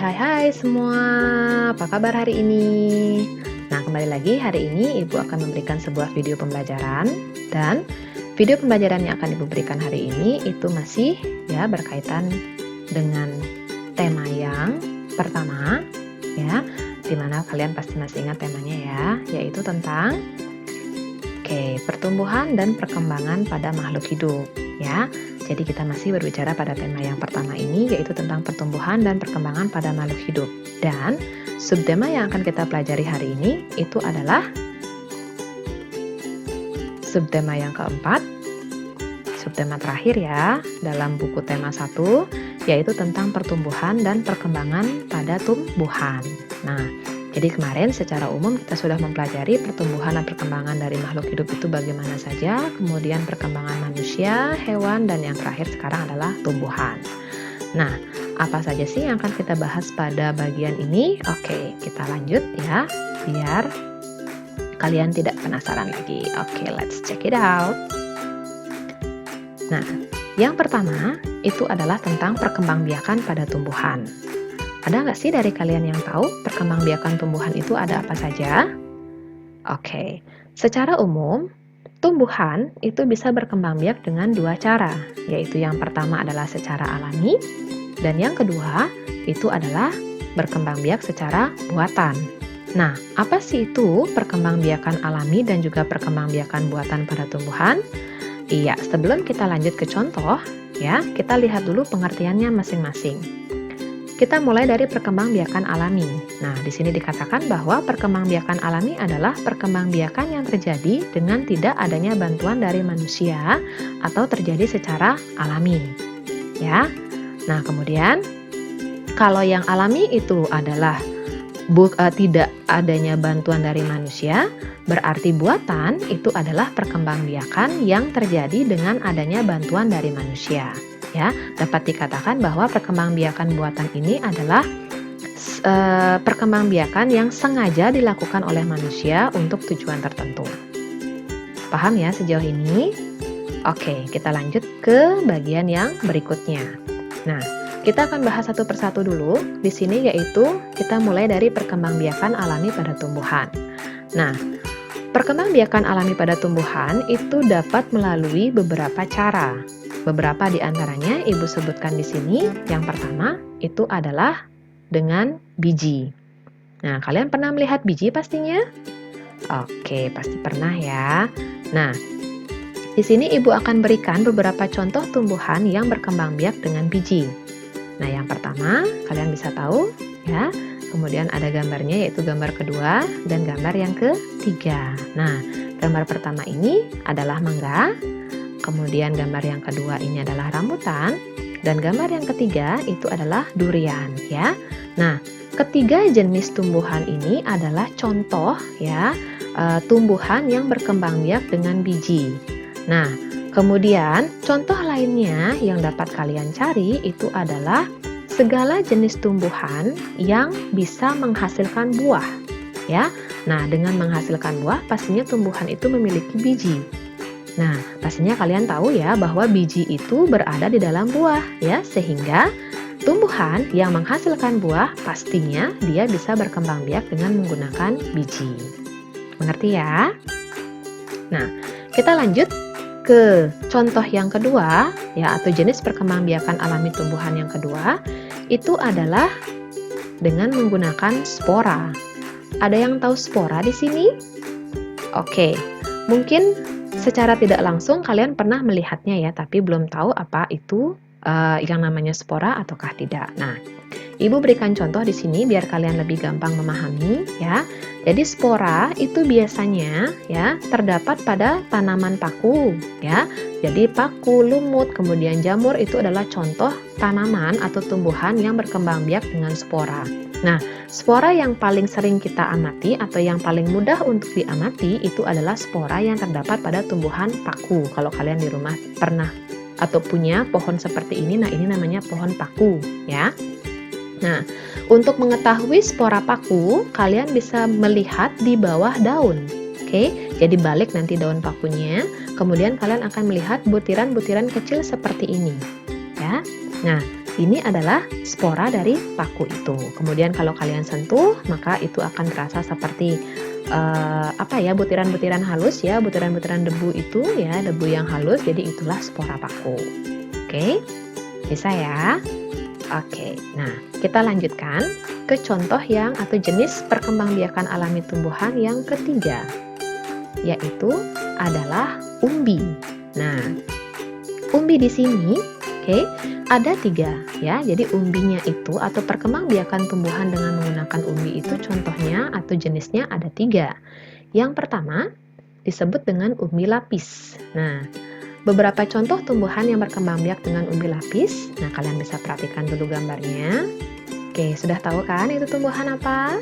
Hai semua, apa kabar hari ini? Nah, kembali lagi hari ini Ibu akan memberikan sebuah video pembelajaran dan video pembelajaran yang akan Ibu berikan hari ini itu masih berkaitan dengan tema yang pertama ya, dimana kalian pasti masih ingat temanya ya, yaitu tentang pertumbuhan dan perkembangan pada makhluk hidup ya. Jadi kita masih berbicara pada tema yang pertama ini, yaitu tentang pertumbuhan dan perkembangan pada makhluk hidup. Dan subtema yang akan kita pelajari hari ini itu adalah subtema yang keempat, subtema terakhir ya, dalam buku tema 1, yaitu tentang pertumbuhan dan perkembangan pada tumbuhan. Nah, jadi kemarin secara umum kita sudah mempelajari pertumbuhan dan perkembangan dari makhluk hidup itu bagaimana saja, kemudian perkembangan manusia, hewan, dan yang terakhir sekarang adalah tumbuhan. Nah, apa saja sih yang akan kita bahas pada bagian ini? Oke, kita lanjut ya, biar kalian tidak penasaran lagi. Oke, let's check it out. Nah, yang pertama itu adalah tentang perkembangbiakan pada tumbuhan. Ada nggak sih dari kalian yang tahu perkembangbiakan tumbuhan itu ada apa saja? Oke, secara umum, tumbuhan itu bisa berkembang biak dengan dua cara, yaitu yang pertama adalah secara alami, dan yang kedua itu adalah berkembang biak secara buatan. Nah, apa sih itu perkembangbiakan alami dan juga perkembangbiakan buatan pada tumbuhan? Iya, sebelum kita lanjut ke contoh, ya, kita lihat dulu pengertiannya masing-masing. Kita mulai dari perkembangbiakan alami. Nah, di sini dikatakan bahwa perkembangbiakan alami adalah perkembangbiakan yang terjadi dengan tidak adanya bantuan dari manusia atau terjadi secara alami. Ya. Nah, kemudian kalau yang alami itu adalah tidak adanya bantuan dari manusia, berarti buatan itu adalah perkembangbiakan yang terjadi dengan adanya bantuan dari manusia. Ya, dapat dikatakan bahwa perkembangbiakan buatan ini adalah perkembangbiakan yang sengaja dilakukan oleh manusia untuk tujuan tertentu. Paham ya sejauh ini? Oke, kita lanjut ke bagian yang berikutnya. Nah, kita akan bahas satu persatu dulu di sini, yaitu kita mulai dari perkembangbiakan alami pada tumbuhan. Nah, perkembangbiakan alami pada tumbuhan itu dapat melalui beberapa cara. Beberapa di antaranya Ibu sebutkan di sini. Yang pertama itu adalah dengan biji. Nah, kalian pernah melihat biji pastinya? Oke, pasti pernah ya. Nah, di sini Ibu akan berikan beberapa contoh tumbuhan yang berkembang biak dengan biji. Nah, yang pertama kalian bisa tahu ya. Kemudian ada gambarnya, yaitu gambar kedua dan gambar yang ketiga. Nah, gambar pertama ini adalah mangga. Kemudian gambar yang kedua ini adalah rambutan, dan gambar yang ketiga itu adalah durian ya. Nah, ketiga jenis tumbuhan ini adalah contoh ya tumbuhan yang berkembang biak dengan biji. Nah, kemudian contoh lainnya yang dapat kalian cari itu adalah segala jenis tumbuhan yang bisa menghasilkan buah ya. Nah, dengan menghasilkan buah pastinya tumbuhan itu memiliki biji. Nah, pastinya kalian tahu ya bahwa biji itu berada di dalam buah ya, sehingga tumbuhan yang menghasilkan buah pastinya dia bisa berkembang biak dengan menggunakan biji. Mengerti ya? Nah, kita lanjut ke contoh yang kedua ya, atau jenis perkembangbiakan alami tumbuhan yang kedua itu adalah dengan menggunakan spora. Ada yang tahu spora di sini? Oke, mungkin secara tidak langsung kalian pernah melihatnya ya, tapi belum tahu apa itu yang namanya spora ataukah tidak. Nah, Ibu berikan contoh di sini biar kalian lebih gampang memahami ya. Jadi spora itu biasanya ya terdapat pada tanaman paku ya. Jadi paku, lumut, kemudian jamur itu adalah contoh tanaman atau tumbuhan yang berkembang biak dengan spora. Nah, spora yang paling sering kita amati atau yang paling mudah untuk diamati itu adalah spora yang terdapat pada tumbuhan paku. Kalau kalian di rumah pernah atau punya pohon seperti ini, nah ini namanya pohon paku ya. Nah, untuk mengetahui spora paku, kalian bisa melihat di bawah daun. Oke, jadi balik nanti daun pakunya, kemudian kalian akan melihat butiran-butiran kecil seperti ini ya. Nah, ini adalah spora dari paku itu. Kemudian kalau kalian sentuh, maka itu akan terasa seperti butiran-butiran halus ya, butiran-butiran debu itu ya, debu yang halus. Jadi itulah spora paku. Oke, bisa ya? Oke, nah kita lanjutkan ke contoh yang atau jenis perkembangbiakan alami tumbuhan yang ketiga, yaitu adalah umbi. Nah, umbi di sini, ada 3 ya. Jadi umbinya itu atau perkembangbiakan tumbuhan dengan menggunakan umbi itu contohnya atau jenisnya ada 3. Yang pertama disebut dengan umbi lapis. Nah, beberapa contoh tumbuhan yang berkembang biak dengan umbi lapis. Nah, kalian bisa perhatikan dulu gambarnya. Oke, sudah tahu kan itu tumbuhan apa?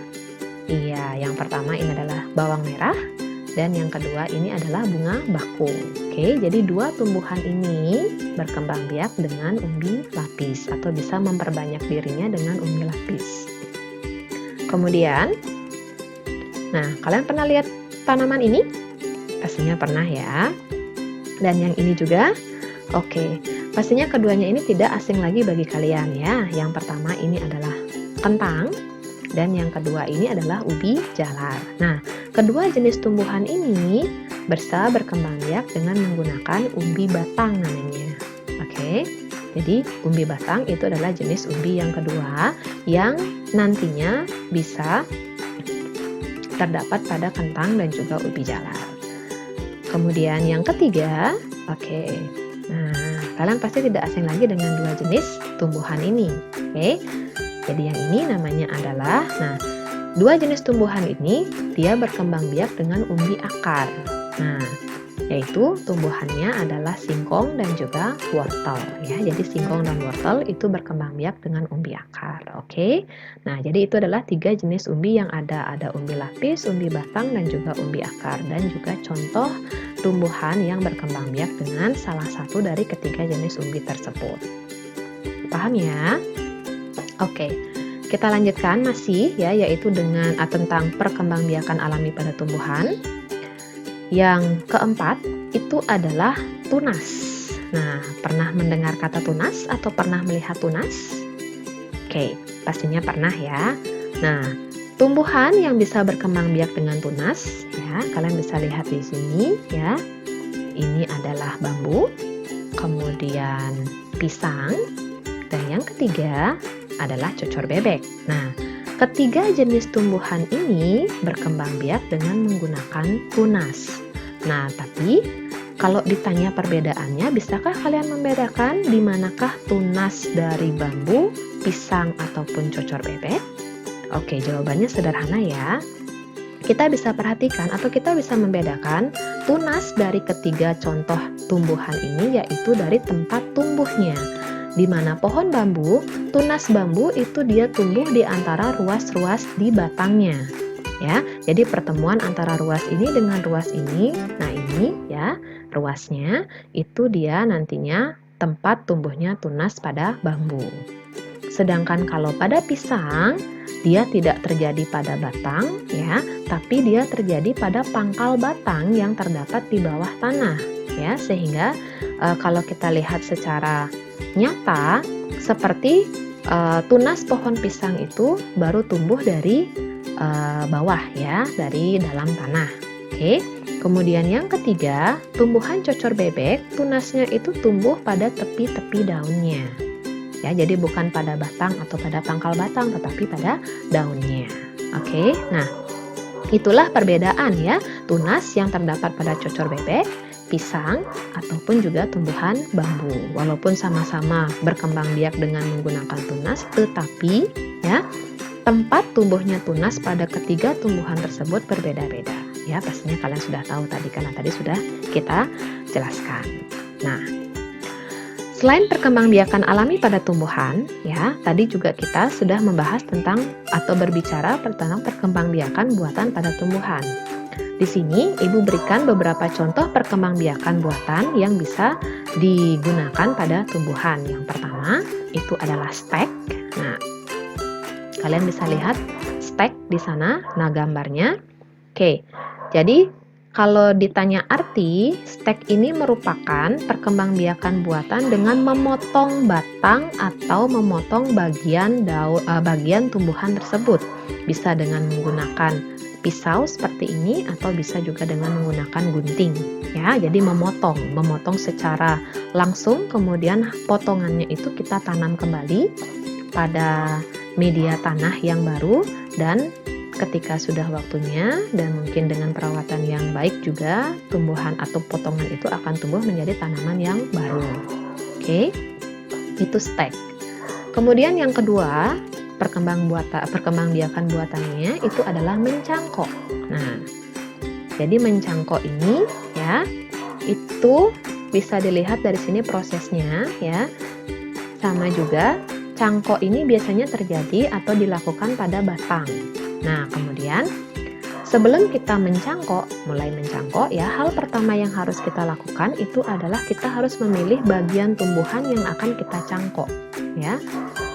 Iya, yang pertama ini adalah bawang merah. Dan yang kedua ini adalah bunga bakung. Oke, jadi 2 tumbuhan ini berkembang biak dengan umbi lapis atau bisa memperbanyak dirinya dengan umbi lapis. Kemudian, nah kalian pernah lihat tanaman ini? Pastinya pernah ya. Dan yang ini juga? Oke, pastinya keduanya ini tidak asing lagi bagi kalian ya. Yang pertama ini adalah kentang. Dan yang kedua ini adalah ubi jalar. Nah, kedua jenis tumbuhan ini bisa berkembang biak dengan menggunakan umbi batang namanya. Oke, jadi umbi batang itu adalah jenis umbi yang kedua yang nantinya bisa terdapat pada kentang dan juga ubi jalar. Kemudian yang ketiga, nah kalian pasti tidak asing lagi dengan 2 jenis tumbuhan ini. Jadi yang ini namanya adalah, nah 2 jenis tumbuhan ini dia berkembang biak dengan umbi akar. Nah, yaitu tumbuhannya adalah singkong dan juga wortel ya. Jadi singkong dan wortel itu berkembang biak dengan umbi akar. Oke. Nah, jadi itu adalah 3 jenis umbi yang ada umbi lapis, umbi batang dan juga umbi akar, dan juga contoh tumbuhan yang berkembang biak dengan salah satu dari ketiga jenis umbi tersebut. Paham ya? Oke, kita lanjutkan masih ya, yaitu dengan tentang perkembangbiakan alami pada tumbuhan. Yang keempat itu adalah tunas. Nah, pernah mendengar kata tunas atau pernah melihat tunas? Oke, pastinya pernah ya. Nah, tumbuhan yang bisa berkembang biak dengan tunas ya, kalian bisa lihat di sini ya. Ini adalah bambu, kemudian pisang, dan yang ketiga adalah cocor bebek. Nah, ketiga jenis tumbuhan ini berkembang biak dengan menggunakan tunas. Nah, tapi kalau ditanya perbedaannya, bisakah kalian membedakan di manakah tunas dari bambu, pisang, ataupun cocor bebek? Oke, jawabannya sederhana ya. Kita bisa perhatikan atau kita bisa membedakan tunas dari ketiga contoh tumbuhan ini, yaitu dari tempat tumbuhnya. Di mana pohon bambu, tunas bambu itu dia tumbuh di antara ruas-ruas di batangnya. Ya, jadi pertemuan antara ruas ini dengan ruas ini, nah ini ya, ruasnya itu dia nantinya tempat tumbuhnya tunas pada bambu. Sedangkan kalau pada pisang, dia tidak terjadi pada batang ya, tapi dia terjadi pada pangkal batang yang terdapat di bawah tanah ya, sehingga kalau kita lihat secara nyata seperti tunas pohon pisang itu baru tumbuh dari bawah ya, dari dalam tanah. Oke. Kemudian yang ketiga, tumbuhan cocor bebek, tunasnya itu tumbuh pada tepi-tepi daunnya. Ya, jadi bukan pada batang atau pada pangkal batang, tetapi pada daunnya. Oke. Nah, itulah perbedaan ya, tunas yang terdapat pada cocor bebek, pisang, ataupun juga tumbuhan bambu. Walaupun sama-sama berkembang biak dengan menggunakan tunas, tetapi ya, tempat tumbuhnya tunas pada ketiga tumbuhan tersebut berbeda-beda. Ya, pastinya kalian sudah tahu tadi karena tadi sudah kita jelaskan. Nah, selain perkembangbiakan alami pada tumbuhan, ya, tadi juga kita sudah membahas tentang atau berbicara tentang perkembangbiakan buatan pada tumbuhan. Di sini, Ibu berikan beberapa contoh perkembangbiakan buatan yang bisa digunakan pada tumbuhan. Yang pertama, itu adalah stek. Nah, kalian bisa lihat stek di sana. Nah, gambarnya. Oke, jadi Kalau ditanya arti, stek ini merupakan perkembangbiakan buatan dengan memotong batang atau memotong bagian tumbuhan tersebut. Bisa dengan menggunakan pisau seperti ini atau bisa juga dengan menggunakan gunting. Ya, jadi memotong secara langsung, kemudian potongannya itu kita tanam kembali pada media tanah yang baru, dan ketika sudah waktunya dan mungkin dengan perawatan yang baik juga, tumbuhan atau potongan itu akan tumbuh menjadi tanaman yang baru. Oke, itu stek. Kemudian yang kedua, perkembangbiakan buatannya itu adalah mencangkok. Nah, jadi mencangkok ini ya, itu bisa dilihat dari sini prosesnya ya. Sama juga, cangkok ini biasanya terjadi atau dilakukan pada batang. Nah, kemudian sebelum kita mulai mencangkok ya, hal pertama yang harus kita lakukan itu adalah kita harus memilih bagian tumbuhan yang akan kita cangkok ya.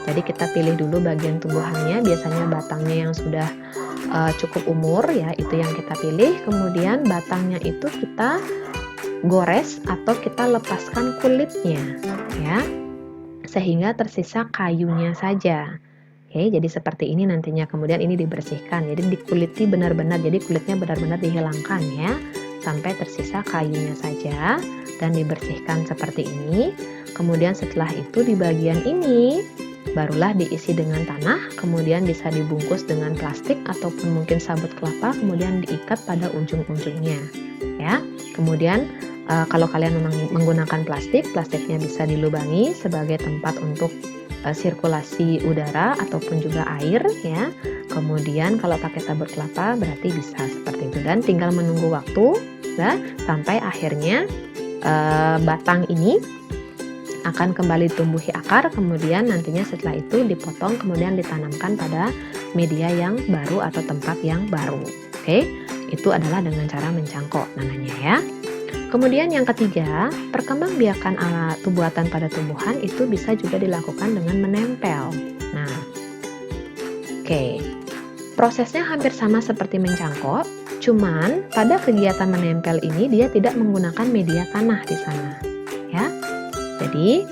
Jadi kita pilih dulu bagian tumbuhannya, biasanya batangnya yang sudah cukup umur ya, itu yang kita pilih. Kemudian batangnya itu kita gores atau kita lepaskan kulitnya ya, sehingga tersisa kayunya saja. Oke, jadi seperti ini nantinya. Kemudian ini dibersihkan, jadi dikuliti benar-benar, jadi kulitnya benar-benar dihilangkan ya, sampai tersisa kayunya saja dan dibersihkan seperti ini. Kemudian setelah itu di bagian ini barulah diisi dengan tanah, kemudian bisa dibungkus dengan plastik ataupun mungkin sabut kelapa, kemudian diikat pada ujung-ujungnya ya. Kemudian kalau kalian memang menggunakan plastiknya bisa dilubangi sebagai tempat untuk sirkulasi udara ataupun juga air ya. Kemudian kalau pakai sabut kelapa berarti bisa seperti itu, dan tinggal menunggu waktu ya, sampai akhirnya batang ini akan kembali tumbuhi akar, kemudian nantinya setelah itu dipotong kemudian ditanamkan pada media yang baru atau tempat yang baru. Oke, itu adalah dengan cara mencangkok namanya ya. Kemudian yang ketiga, perkembangbiakan buatan pada tumbuhan itu bisa juga dilakukan dengan menempel. Nah, oke, prosesnya hampir sama seperti mencangkok, cuman pada kegiatan menempel ini dia tidak menggunakan media tanah di sana, ya. Jadi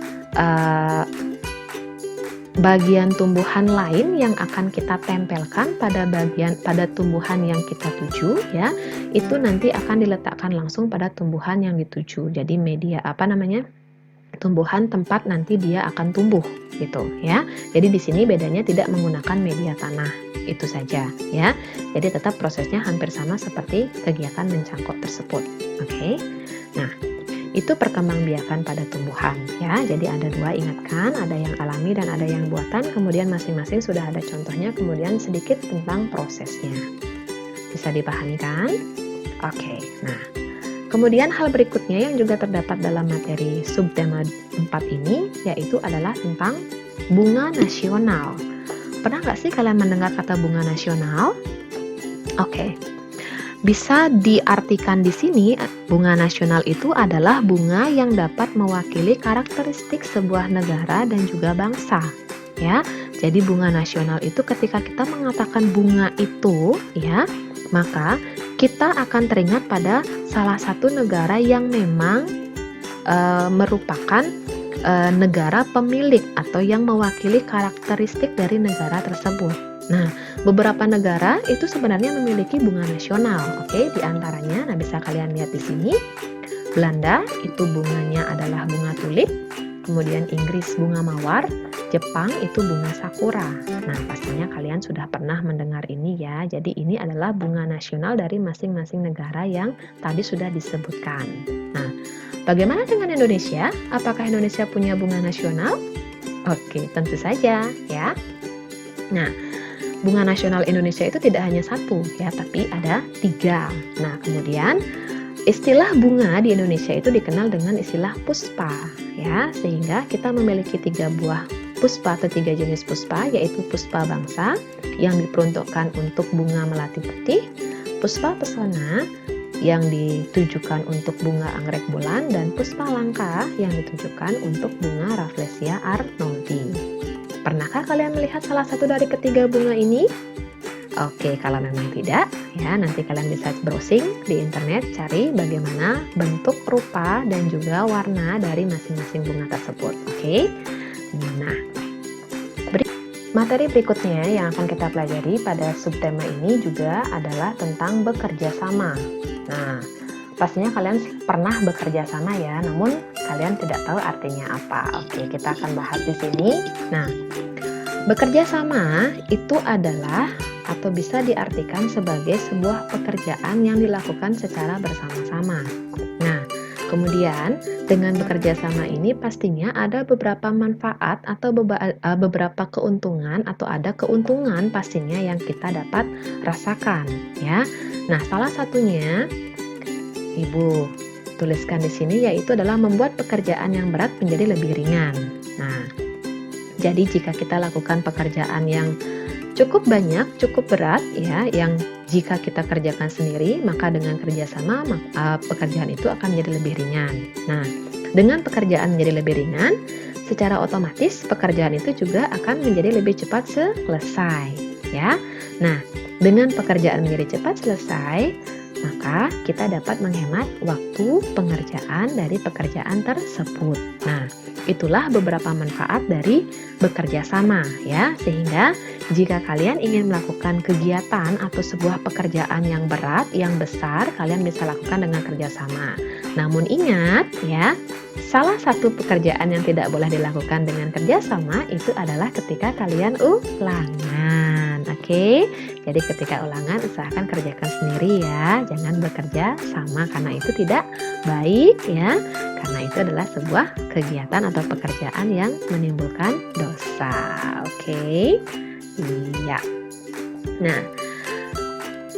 bagian tumbuhan lain yang akan kita tempelkan pada tumbuhan yang kita tuju ya, itu nanti akan diletakkan langsung pada tumbuhan yang dituju. Jadi media tumbuhan tempat nanti dia akan tumbuh gitu ya. Jadi di sini bedanya tidak menggunakan media tanah, itu saja ya. Jadi tetap prosesnya hampir sama seperti kegiatan mencangkok tersebut. Oke. Nah, itu perkembangbiakan pada tumbuhan ya. Jadi ada dua, ingatkan, ada yang alami dan ada yang buatan, kemudian masing-masing sudah ada contohnya, kemudian sedikit tentang prosesnya. Bisa dipahami kan? Oke. Nah, kemudian hal berikutnya yang juga terdapat dalam materi subtema 4 ini yaitu adalah tentang bunga nasional. Pernah nggak sih kalian mendengar kata bunga nasional? Oke. Bisa diartikan di sini, bunga nasional itu adalah bunga yang dapat mewakili karakteristik sebuah negara dan juga bangsa. Ya, jadi bunga nasional itu ketika kita mengatakan bunga itu, ya, maka kita akan teringat pada salah satu negara yang memang merupakan negara pemilik atau yang mewakili karakteristik dari negara tersebut. Nah, beberapa negara itu sebenarnya memiliki bunga nasional, oke, di antaranya, nah bisa kalian lihat di sini, Belanda itu bunganya adalah bunga tulip, kemudian Inggris bunga mawar, Jepang itu bunga sakura. Nah, pastinya kalian sudah pernah mendengar ini ya, jadi ini adalah bunga nasional dari masing-masing negara yang tadi sudah disebutkan. Nah, bagaimana dengan Indonesia? Apakah Indonesia punya bunga nasional? Oke, tentu saja ya. Nah, bunga nasional Indonesia itu tidak hanya satu ya, tapi ada 3. Nah, kemudian istilah bunga di Indonesia itu dikenal dengan istilah puspa ya, sehingga kita memiliki 3 buah puspa atau 3 jenis puspa, yaitu puspa bangsa yang diperuntukkan untuk bunga melati putih, puspa pesona yang ditujukan untuk bunga anggrek bulan, dan puspa langka yang ditujukan untuk bunga Rafflesia arnoldi. Pernahkah kalian melihat salah satu dari ketiga bunga ini? Oke, kalau memang tidak, ya nanti kalian bisa browsing di internet, cari bagaimana bentuk, rupa, dan juga warna dari masing-masing bunga tersebut. Oke, nah materi berikutnya yang akan kita pelajari pada subtema ini juga adalah tentang bekerja sama. Nah, pastinya kalian pernah bekerja sama ya, namun kalian tidak tahu artinya apa. Oke, kita akan bahas di sini. Nah, bekerja sama itu adalah atau bisa diartikan sebagai sebuah pekerjaan yang dilakukan secara bersama-sama. Nah, kemudian dengan bekerja sama ini pastinya ada beberapa manfaat atau beberapa keuntungan atau ada keuntungan pastinya yang kita dapat rasakan ya. Nah, salah satunya Ibu tuliskan di sini yaitu adalah membuat pekerjaan yang berat menjadi lebih ringan. Nah, jadi jika kita lakukan pekerjaan yang cukup banyak, cukup berat ya, yang jika kita kerjakan sendiri, maka dengan kerjasama pekerjaan itu akan menjadi lebih ringan. Nah, dengan pekerjaan menjadi lebih ringan, secara otomatis pekerjaan itu juga akan menjadi lebih cepat selesai ya. Nah, dengan pekerjaan menjadi cepat selesai, maka kita dapat menghemat waktu pengerjaan dari pekerjaan tersebut. Nah, itulah beberapa manfaat dari bekerja sama ya, sehingga jika kalian ingin melakukan kegiatan atau sebuah pekerjaan yang berat, yang besar, kalian bisa lakukan dengan kerjasama. Namun ingat ya, salah satu pekerjaan yang tidak boleh dilakukan dengan kerjasama itu adalah ketika kalian ulangan. Oke, jadi ketika ulangan usahakan kerjakan sendiri ya, jangan bekerja sama karena itu tidak baik ya, karena itu adalah sebuah kegiatan atau pekerjaan yang menimbulkan dosa. Oke. Iya. Nah,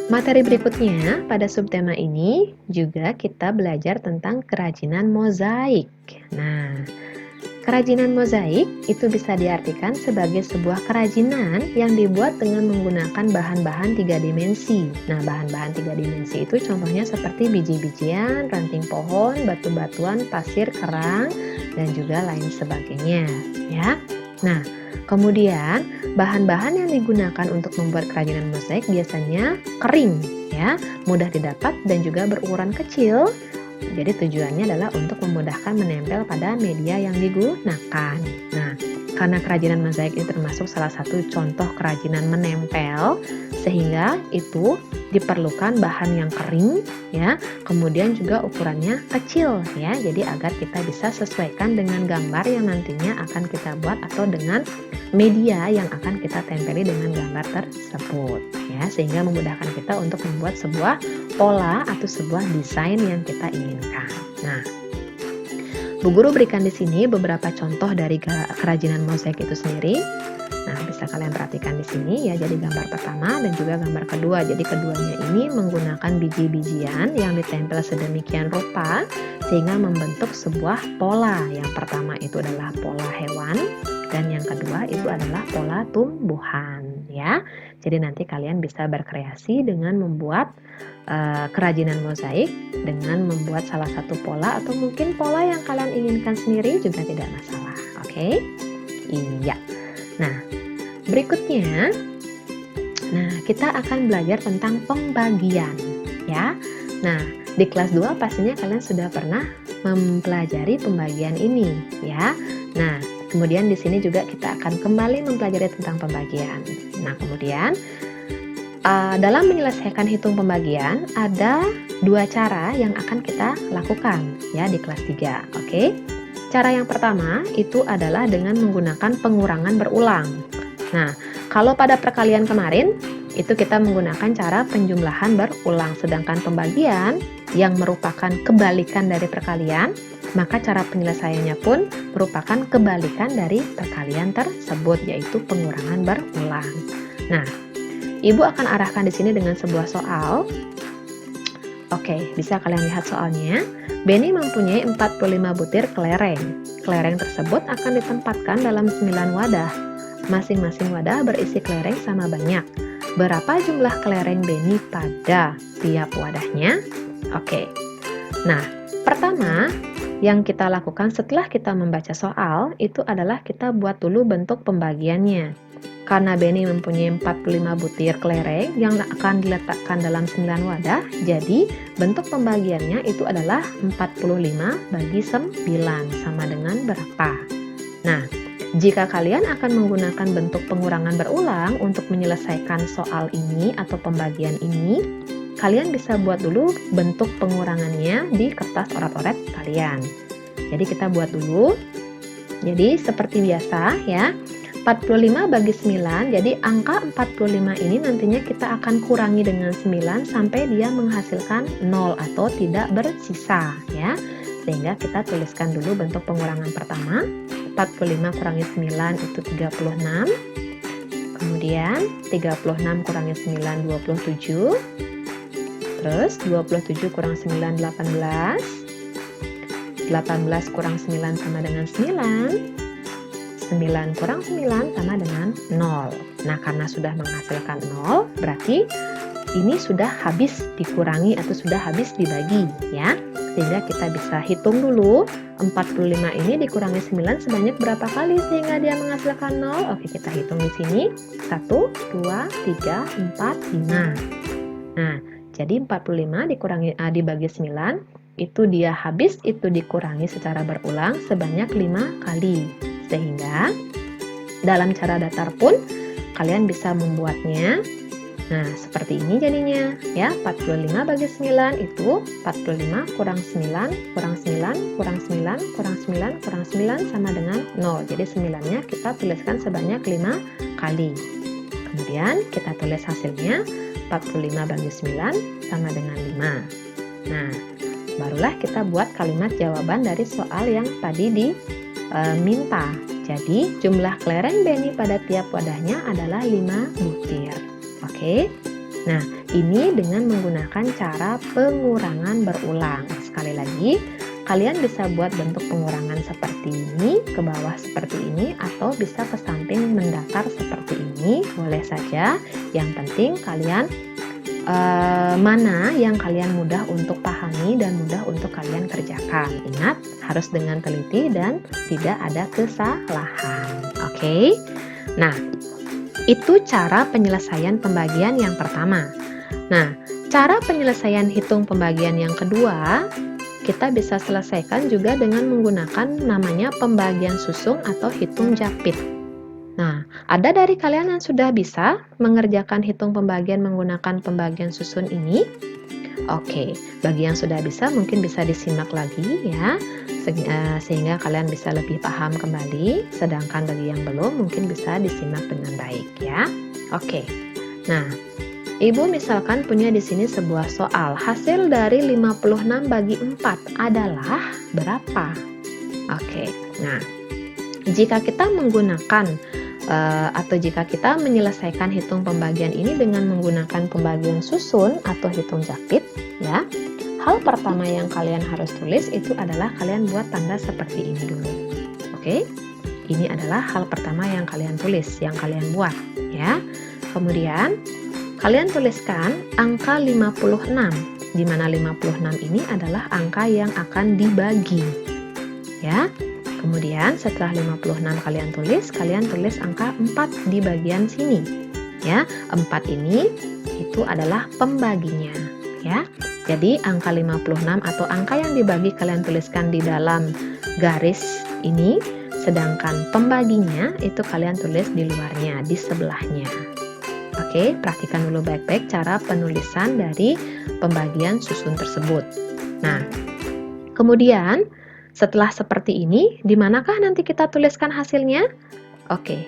materi berikutnya pada subtema ini juga kita belajar tentang kerajinan mozaik. Nah, kerajinan mozaik itu bisa diartikan sebagai sebuah kerajinan yang dibuat dengan menggunakan bahan-bahan 3 dimensi. Nah, bahan-bahan 3 dimensi itu contohnya seperti biji-bijian, ranting pohon, batu-batuan, pasir, kerang, dan juga lain sebagainya, ya. Nah, kemudian bahan-bahan yang digunakan untuk membuat kerajinan mozaik biasanya kering, ya, mudah didapat dan juga berukuran kecil. Jadi tujuannya adalah untuk memudahkan menempel pada media yang digunakan. Nah, karena kerajinan mozaik ini termasuk salah satu contoh kerajinan menempel, sehingga itu diperlukan bahan yang kering, ya. Kemudian juga ukurannya kecil, ya. Jadi agar kita bisa sesuaikan dengan gambar yang nantinya akan kita buat atau dengan media yang akan kita tempeli dengan gambar tersebut, ya. Sehingga memudahkan kita untuk membuat sebuah pola atau sebuah desain yang kita inginkan. Nah, Bu Guru berikan di sini beberapa contoh dari kerajinan mozaik itu sendiri. Nah, bisa kalian perhatikan di sini ya. Jadi gambar pertama dan juga gambar kedua. Jadi keduanya ini menggunakan biji-bijian yang ditempel sedemikian rupa sehingga membentuk sebuah pola. Yang pertama itu adalah pola hewan dan yang kedua itu adalah pola tumbuhan ya. Jadi nanti kalian bisa berkreasi dengan membuat kerajinan mozaik dengan membuat salah satu pola atau mungkin pola yang kalian inginkan sendiri juga tidak masalah. Oke? Iya. Nah, berikutnya kita akan belajar tentang pembagian ya. Nah, di kelas 2 pastinya kalian sudah pernah mempelajari pembagian ini ya. Nah, kemudian di sini juga kita akan kembali mempelajari tentang pembagian. Nah, kemudian dalam menyelesaikan hitung pembagian ada 2 cara yang akan kita lakukan ya di kelas 3. Oke? Cara yang pertama itu adalah dengan menggunakan pengurangan berulang. Nah, kalau pada perkalian kemarin itu kita menggunakan cara penjumlahan berulang, sedangkan pembagian yang merupakan kebalikan dari perkalian, maka cara penyelesaiannya pun merupakan kebalikan dari perkalian tersebut, yaitu pengurangan berulang. Nah, Ibu akan arahkan di sini dengan sebuah soal. Oke, bisa kalian lihat soalnya. Benny mempunyai 45 butir kelereng. Kelereng tersebut akan ditempatkan dalam 9 wadah. Masing-masing wadah berisi kelereng sama banyak. Berapa jumlah kelereng Benny pada tiap wadahnya? Oke. Nah, pertama yang kita lakukan setelah kita membaca soal itu adalah kita buat dulu bentuk pembagiannya. karena Benny mempunyai 45 butir kelereng yang akan diletakkan dalam 9 wadah, jadi bentuk pembagiannya itu adalah 45 bagi 9 sama dengan berapa? Nah, jika kalian akan menggunakan bentuk pengurangan berulang untuk menyelesaikan soal ini atau pembagian ini, kalian bisa buat dulu bentuk pengurangannya di kertas orat-oret kalian. Jadi kita buat dulu. Jadi seperti biasa ya, 45 bagi 9, jadi angka 45 ini nantinya kita akan kurangi dengan 9 sampai dia menghasilkan 0 atau tidak bersisa ya. Sehingga kita tuliskan dulu bentuk pengurangan pertama, 45 kurangi 9 itu 36. Kemudian 36 kurangi 9 27. Terus 27 kurang 9 18. 18 kurang 9 sama dengan 9. 9 kurang 9 sama dengan 0. Nah, karena sudah menghasilkan 0, berarti ini sudah habis dikurangi atau sudah habis dibagi ya. Sehingga kita bisa hitung dulu 45 ini dikurangi 9 sebanyak berapa kali sehingga dia menghasilkan 0. Oke, kita hitung di sini. 1, 2, 3, 4, 5. Nah, jadi 45 dibagi 9, itu dia habis itu dikurangi secara berulang sebanyak 5 kali. Sehingga dalam cara datar pun kalian bisa membuatnya. Nah, seperti ini jadinya ya. 45 bagi 9 itu 45 kurang 9 kurang 9 kurang 9 kurang 9 kurang 9 sama dengan 0. Jadi 9-nya kita tuliskan sebanyak 5 kali. Kemudian kita tulis hasilnya 45 bagi 9 sama dengan 5. Nah, barulah kita buat kalimat jawaban dari soal yang tadi diminta. Jadi jumlah kelereng Benny pada tiap wadahnya adalah 5 butir. Oke. Nah, ini dengan menggunakan cara pengurangan berulang. Sekali lagi, kalian bisa buat bentuk pengurangan seperti ini, ke bawah seperti ini, atau bisa ke samping mendatar seperti ini. Boleh saja. Yang penting kalian mana yang kalian mudah untuk pahami dan mudah untuk kalian kerjakan. Ingat, harus dengan teliti dan tidak ada kesalahan. Oke? Nah, itu cara penyelesaian pembagian yang pertama. Nah, cara penyelesaian hitung pembagian yang kedua, kita bisa selesaikan juga dengan menggunakan namanya pembagian susung atau hitung japit. Nah, ada dari kalian yang sudah bisa mengerjakan hitung pembagian menggunakan pembagian susun ini? Oke, bagi yang sudah bisa mungkin bisa disimak lagi ya, sehingga kalian bisa lebih paham kembali, sedangkan bagi yang belum mungkin bisa disimak dengan baik ya. Oke, nah, Ibu misalkan punya di sini sebuah soal, hasil dari 56 bagi 4 adalah berapa? Oke, nah, jika kita menggunakan atau jika kita menyelesaikan hitung pembagian ini dengan menggunakan pembagian susun atau hitung japit ya, hal pertama yang kalian harus tulis itu adalah kalian buat tanda seperti ini dulu. Oke, ini adalah hal pertama yang kalian tulis, yang kalian buat ya. Kemudian kalian tuliskan angka 56, di mana 56 ini adalah angka yang akan dibagi ya. Kemudian setelah 56 kalian tulis angka 4 di bagian sini ya. 4 ini itu adalah pembaginya ya. Jadi angka 56 atau angka yang dibagi kalian tuliskan di dalam garis ini, sedangkan pembaginya itu kalian tulis di luarnya, di sebelahnya. Oke, perhatikan dulu baik-baik cara penulisan dari pembagian susun tersebut. Nah, kemudian setelah seperti ini, di manakah nanti kita tuliskan hasilnya? Oke,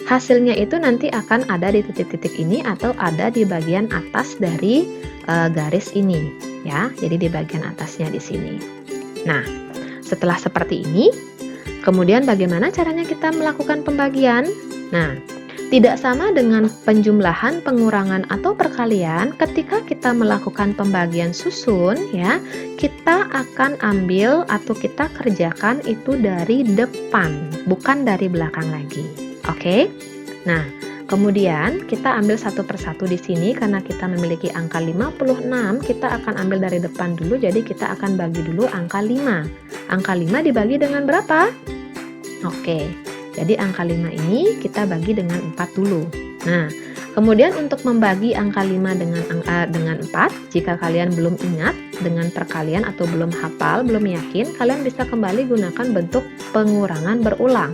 hasilnya itu nanti akan ada di titik-titik ini atau ada di bagian atas dari garis ini, ya. Jadi di bagian atasnya di sini. Nah, setelah seperti ini, kemudian bagaimana caranya kita melakukan pembagian? Nah, tidak sama dengan penjumlahan, pengurangan, atau perkalian. Ketika kita melakukan pembagian susun, ya, kita akan ambil atau kita kerjakan itu dari depan, bukan dari belakang lagi. Oke? Nah, kemudian kita ambil satu persatu di sini karena kita memiliki angka 56, kita akan ambil dari depan dulu, jadi kita akan bagi dulu angka 5. Angka 5 dibagi dengan berapa? Oke. Jadi angka 5 ini kita bagi dengan 4 dulu. Nah, kemudian untuk membagi angka 5 dengan 4, jika kalian belum ingat dengan perkalian atau belum hafal, belum yakin, kalian bisa kembali gunakan bentuk pengurangan berulang.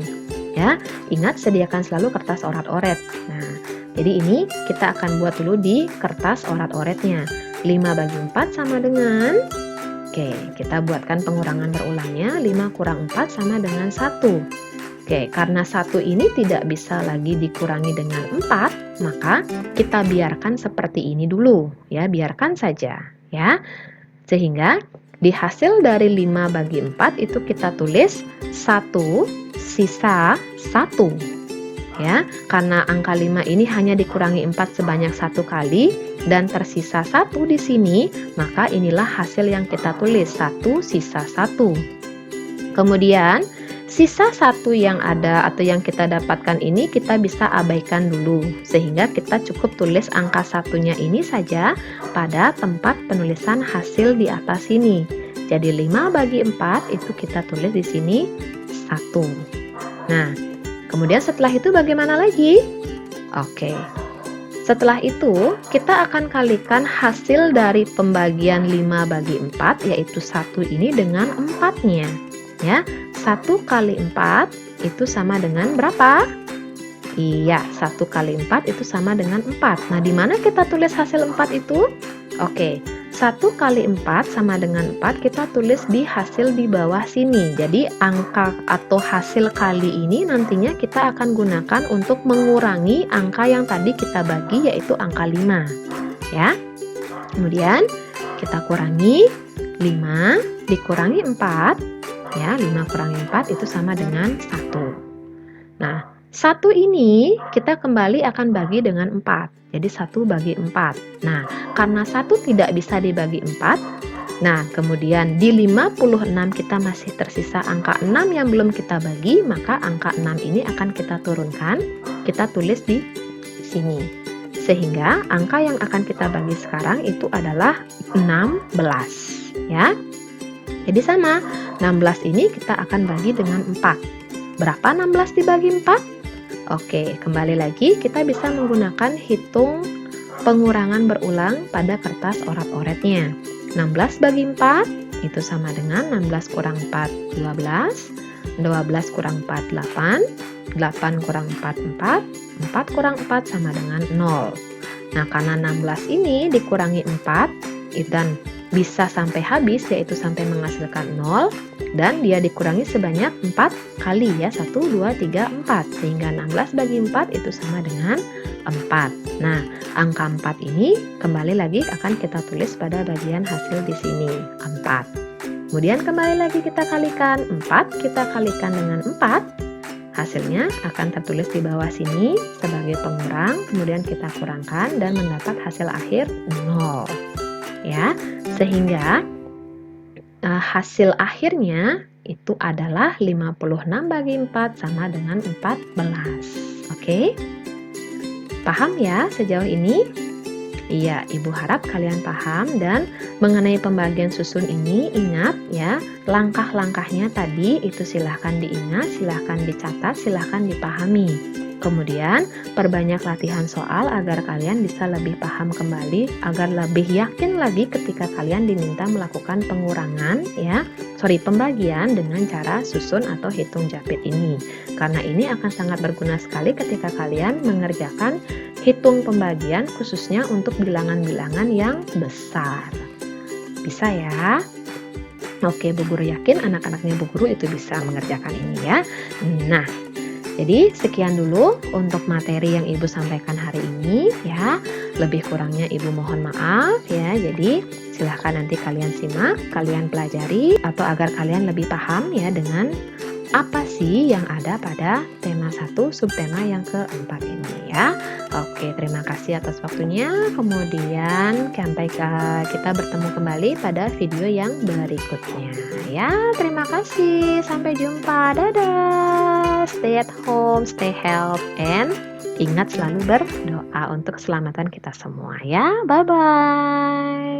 Ya, ingat sediakan selalu kertas orat-oret. Nah, jadi ini kita akan buat dulu di kertas orat-oretnya. 5 bagi 4 sama dengan, oke, kita buatkan pengurangan berulangnya. 5 kurang 4 sama dengan 1. Oke, karena 1 ini tidak bisa lagi dikurangi dengan 4, maka kita biarkan seperti ini dulu. Ya, biarkan saja. Ya, sehingga di hasil dari 5 bagi 4 itu kita tulis 1 sisa 1. Ya, karena angka 5 ini hanya dikurangi 4 sebanyak 1 kali dan tersisa 1 di sini, maka inilah hasil yang kita tulis, 1 sisa 1. Kemudian sisa 1 yang ada atau yang kita dapatkan ini kita bisa abaikan dulu, sehingga kita cukup tulis angka 1-nya ini saja pada tempat penulisan hasil di atas sini. Jadi 5 bagi 4 itu kita tulis di sini 1. Nah, kemudian setelah itu bagaimana lagi? Oke. Setelah itu, kita akan kalikan hasil dari pembagian 5 bagi 4, yaitu 1 ini dengan 4-nya. Ya, 1 kali 4 itu sama dengan berapa? Iya, 1 kali 4 itu sama dengan 4. Nah, di mana kita tulis hasil 4 itu? Oke. 1 kali 4 sama dengan 4 kita tulis di hasil di bawah sini. Jadi angka atau hasil kali ini nantinya kita akan gunakan untuk mengurangi angka yang tadi kita bagi, yaitu angka 5. Ya. Kemudian kita kurangi 5 dikurangi 4. Ya, 5 kurangi 4 itu sama dengan 1. Nah, 1 ini kita kembali akan bagi dengan 4. Jadi 1 bagi 4. Nah, karena 1 tidak bisa dibagi 4, nah kemudian di 56 kita masih tersisa angka 6 yang belum kita bagi, maka angka 6 ini akan kita turunkan, kita tulis di sini. Sehingga angka yang akan kita bagi sekarang itu adalah 16. Ya. Jadi sama, 16 ini kita akan bagi dengan 4. Berapa 16 dibagi 4? Oke, kembali lagi kita bisa menggunakan hitung pengurangan berulang pada kertas orat-oretnya. 16 bagi 4 itu sama dengan 16 kurang 4, 12. 12 kurang 4, 8. 8 kurang 4, 4. 4 kurang 4 sama dengan 0. Nah, karena 16 ini dikurangi 4 dan bisa sampai habis, yaitu sampai menghasilkan 0, dan dia dikurangi sebanyak 4 kali ya, 1, 2, 3, 4, sehingga 16 bagi 4 itu sama dengan 4. Nah, angka 4 ini kembali lagi akan kita tulis pada bagian hasil di sini, 4. Kemudian kembali lagi kita kalikan 4, kita kalikan dengan 4, hasilnya akan tertulis di bawah sini sebagai pengurang, kemudian kita kurangkan dan mendapat hasil akhir 0. Ya, sehingga hasil akhirnya itu adalah 56 bagi 4 sama dengan 14. Oke? Paham ya sejauh ini? Iya, Ibu harap kalian paham, dan mengenai pembagian susun ini ingat ya, langkah-langkahnya tadi itu silahkan diingat, silahkan dicatat, silahkan dipahami. Kemudian perbanyak latihan soal agar kalian bisa lebih paham kembali, agar lebih yakin lagi ketika kalian diminta melakukan pembagian dengan cara susun atau hitung japit ini. Karena ini akan sangat berguna sekali ketika kalian mengerjakan hitung pembagian khususnya untuk bilangan-bilangan yang besar. Bisa ya? Oke, Bu Guru yakin anak-anaknya Bu Guru itu bisa mengerjakan ini ya. Nah, jadi sekian dulu untuk materi yang Ibu sampaikan hari ini ya. Lebih kurangnya Ibu mohon maaf ya. Jadi silahkan nanti kalian simak, kalian pelajari, atau agar kalian lebih paham ya dengan apa sih yang ada pada tema 1 subtema yang keempat ini ya. Oke, terima kasih atas waktunya. Kemudian sampai kita bertemu kembali pada video yang berikutnya ya. Terima kasih. Sampai jumpa. Dadah. Stay at home, stay healthy, and ingat selalu berdoa untuk keselamatan kita semua ya. Bye bye.